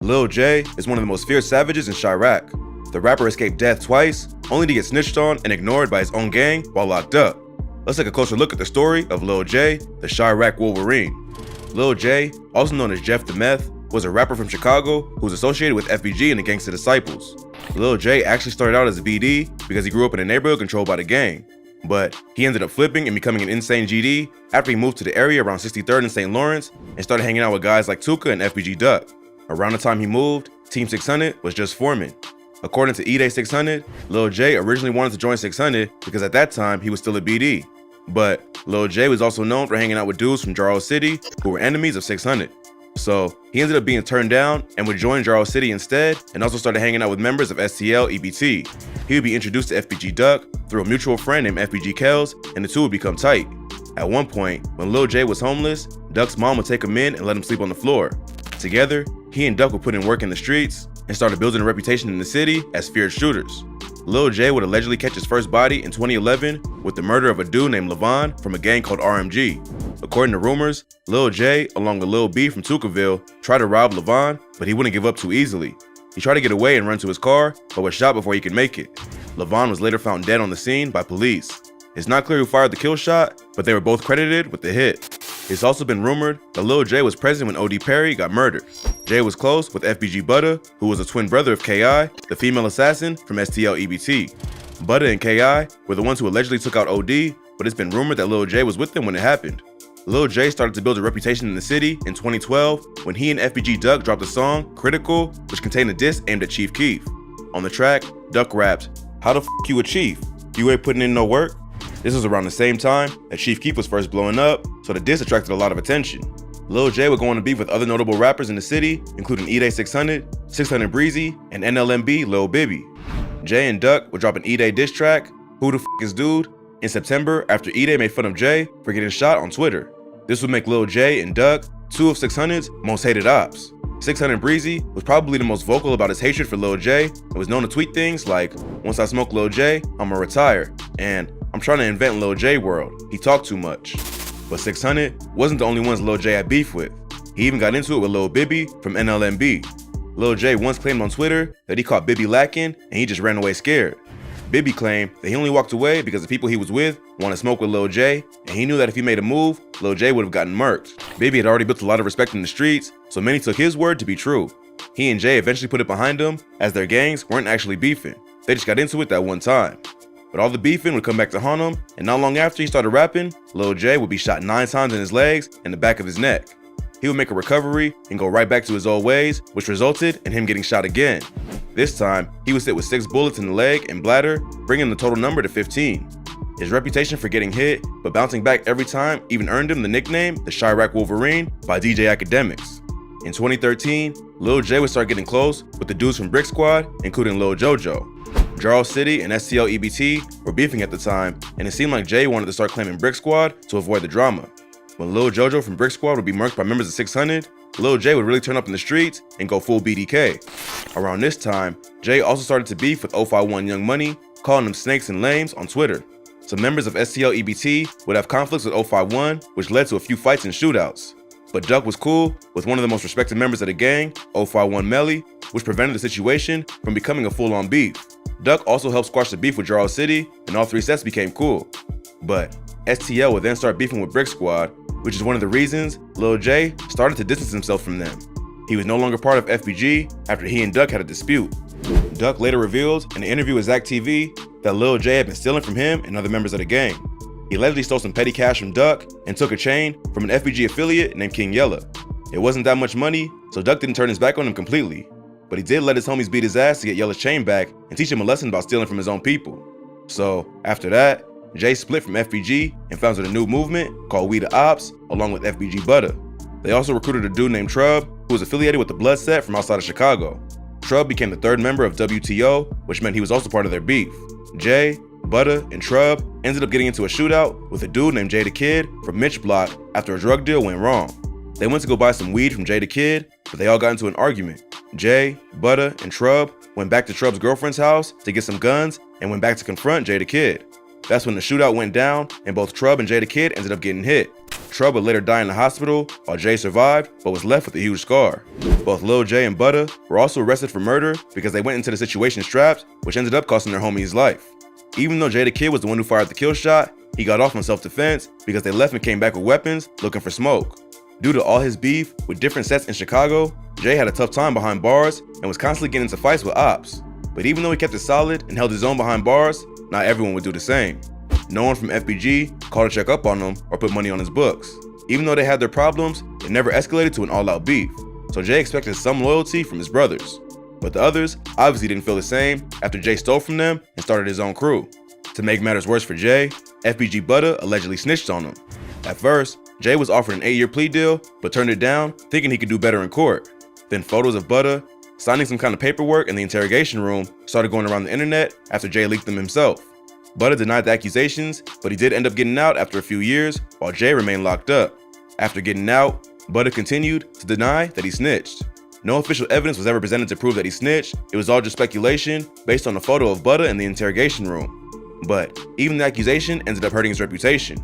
Lil Jay is one of the most fierce savages in Chiraq. The rapper escaped death twice, only to get snitched on and ignored by his own gang while locked up. Let's take a closer look at the story of Lil Jay, the Chiraq Wolverine. Lil Jay, also known as Jeff the Meth, was a rapper from Chicago who was associated with FBG and the Gangsta Disciples. Lil Jay actually started out as a BD because he grew up in a neighborhood controlled by the gang. But he ended up flipping and becoming an insane GD after he moved to the area around 63rd and St. Lawrence and started hanging out with guys like Tuka and FBG Duck. Around the time he moved, Team 600 was just forming. According to E-Day 600, Lil Jay originally wanted to join 600 because at that time he was still a BD. But Lil Jay was also known for hanging out with dudes from Jarrell City who were enemies of 600. So he ended up being turned down and would join Jarrell City instead and also started hanging out with members of STL EBT. He would be introduced to FBG Duck through a mutual friend named FBG Kells, and the two would become tight. At one point, when Lil Jay was homeless, Duck's mom would take him in and let him sleep on the floor. Together, he and Duck would put in work in the streets and started building a reputation in the city as feared shooters. Lil Jay would allegedly catch his first body in 2011 with the murder of a dude named Levon from a gang called RMG. According to rumors, Lil Jay, along with Lil B from Tukaville, tried to rob Levon, but he wouldn't give up too easily. He tried to get away and run to his car, but was shot before he could make it. Levon was later found dead on the scene by police. It's not clear who fired the kill shot, but they were both credited with the hit. It's also been rumored that Lil Jay was present when OD Perry got murdered. Jay was close with FBG Butta, who was a twin brother of KI, the female assassin from STL EBT. Butta and KI were the ones who allegedly took out OD, but it's been rumored that Lil Jay was with them when it happened. Lil Jay started to build a reputation in the city in 2012 when he and FBG Duck dropped a song, Critical, which contained a diss aimed at Chief Keef. On the track, Duck rapped, "How the f you a chief? You ain't putting in no work?" This was around the same time that Chief Keef was first blowing up, so the diss attracted a lot of attention. Lil Jay would go on to beef with other notable rappers in the city, including E-Day 600, 600 Breezy, and NLMB Lil Bibby. Jay and Duck would drop an E-Day diss track, Who the F is Dude, in September after E-Day made fun of Jay for getting shot on Twitter. This would make Lil Jay and Duck two of 600's most hated ops. 600 Breezy was probably the most vocal about his hatred for Lil Jay and was known to tweet things like, "Once I smoke Lil Jay, I'ma retire," and "I'm trying to invent Lil J world, he talked too much." But 600 wasn't the only ones Lil Jay had beef with. He even got into it with Lil Bibby from NLMB. Lil Jay once claimed on Twitter that he caught Bibby lacking and he just ran away scared. Bibby claimed that he only walked away because the people he was with wanted to smoke with Lil Jay, and he knew that if he made a move, Lil Jay would have gotten murked. Bibby had already built a lot of respect in the streets, so many took his word to be true. He and Jay eventually put it behind him, as their gangs weren't actually beefing. They just got into it that one time. But all the beefing would come back to haunt him, and not long after he started rapping, Lil Jay would be shot 9 times in his legs and the back of his neck. He would make a recovery and go right back to his old ways, which resulted in him getting shot again. This time, he was hit with 6 bullets in the leg and bladder, bringing the total number to 15. His reputation for getting hit, but bouncing back every time, even earned him the nickname, the Chiraq Wolverine, by DJ Academics. In 2013, Lil Jay would start getting close with the dudes from Brick Squad, including Lil Jojo. Jarrell City and STL EBT were beefing at the time, and it seemed like Jay wanted to start claiming Brick Squad to avoid the drama. When Lil Jojo from Brick Squad would be murked by members of 600, Lil Jay would really turn up in the streets and go full BDK. Around this time, Jay also started to beef with 051 Young Money, calling them snakes and lames on Twitter. Some members of STL EBT would have conflicts with 051, which led to a few fights and shootouts. But Duck was cool with one of the most respected members of the gang, 051 Melly, which prevented the situation from becoming a full-on beef. Duck also helped squash the beef with Jarrell City, and all 3 sets became cool. But STL would then start beefing with Brick Squad, which is one of the reasons Lil Jay started to distance himself from them. He was no longer part of FBG after he and Duck had a dispute. Duck later revealed in an interview with Zach TV that Lil Jay had been stealing from him and other members of the gang. He allegedly stole some petty cash from Duck and took a chain from an FBG affiliate named King Yella. It wasn't that much money, so Duck didn't turn his back on him completely. But he did let his homies beat his ass to get Yella's chain back and teach him a lesson about stealing from his own people. So after that, Jay split from FBG and founded a new movement called We the Ops, along with FBG Butta. They also recruited a dude named Trub, who was affiliated with the Blood Set from outside of Chicago. Trub became the 3rd member of WTO, which meant he was also part of their beef. Jay, Butta, and Trub ended up getting into a shootout with a dude named Jay the Kid from Mitch Block after a drug deal went wrong. They went to go buy some weed from Jay the Kid, but they all got into an argument. Jay, Butta, and Trub went back to Trub's girlfriend's house to get some guns and went back to confront Jay the Kid. That's when the shootout went down and both Trub and Jay the Kid ended up getting hit. trouble later died in the hospital, while Jay survived but was left with a huge scar. Both Lil Jay and Butta were also arrested for murder because they went into the situation strapped, which ended up costing their homie his life. Even though Jay the Kid was the one who fired the kill shot, he got off on self-defense because they left and came back with weapons looking for smoke. Due to all his beef with different sets in Chicago, Jay had a tough time behind bars and was constantly getting into fights with ops. But even though he kept it solid and held his own behind bars, not everyone would do the same. No one from FBG called to check up on him or put money on his books. Even though they had their problems, it never escalated to an all-out beef, so Jay expected some loyalty from his brothers. But the others obviously didn't feel the same after Jay stole from them and started his own crew. To make matters worse for Jay, FBG Butta allegedly snitched on him. At first, Jay was offered an 8-year plea deal, but turned it down, thinking he could do better in court. Then photos of Butta signing some kind of paperwork in the interrogation room started going around the internet after Jay leaked them himself. Butta denied the accusations, but he did end up getting out after a few years, while Jay remained locked up. After getting out, Butta continued to deny that he snitched. No official evidence was ever presented to prove that he snitched. It was all just speculation based on a photo of Butta in the interrogation room. But even the accusation ended up hurting his reputation.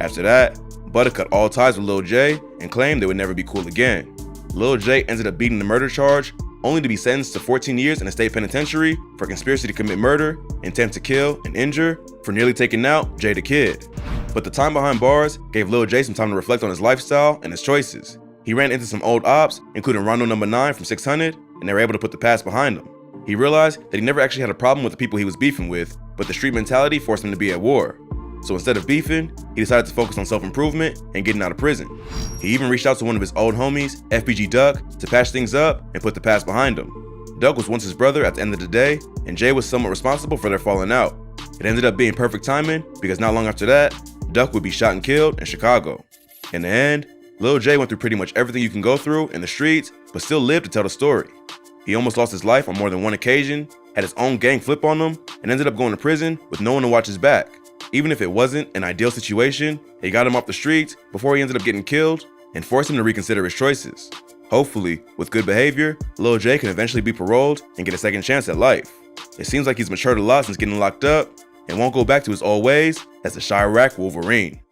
After that, Butta cut all ties with Lil Jay and claimed they would never be cool again. Lil Jay ended up beating the murder charge, only to be sentenced to 14 years in a state penitentiary for conspiracy to commit murder, intent to kill, and injure for nearly taking out Jay the Kid. But the time behind bars gave Lil Jay some time to reflect on his lifestyle and his choices. He ran into some old ops, including Rondo No. 9 from 600, and they were able to put the past behind him. He realized that he never actually had a problem with the people he was beefing with, but the street mentality forced him to be at war. So instead of beefing, he decided to focus on self-improvement and getting out of prison. He even reached out to one of his old homies, FBG Duck, to patch things up and put the past behind him. Duck was once his brother at the end of the day, and Jay was somewhat responsible for their falling out. It ended up being perfect timing because not long after that, Duck would be shot and killed in Chicago. In the end, Lil Jay went through pretty much everything you can go through in the streets, but still lived to tell the story. He almost lost his life on more than one occasion, had his own gang flip on him, and ended up going to prison with no one to watch his back. Even if it wasn't an ideal situation, they got him off the streets before he ended up getting killed and forced him to reconsider his choices. Hopefully, with good behavior, Lil Jay can eventually be paroled and get a second chance at life. It seems like he's matured a lot since getting locked up and won't go back to his old ways as the Chiraq Wolverine.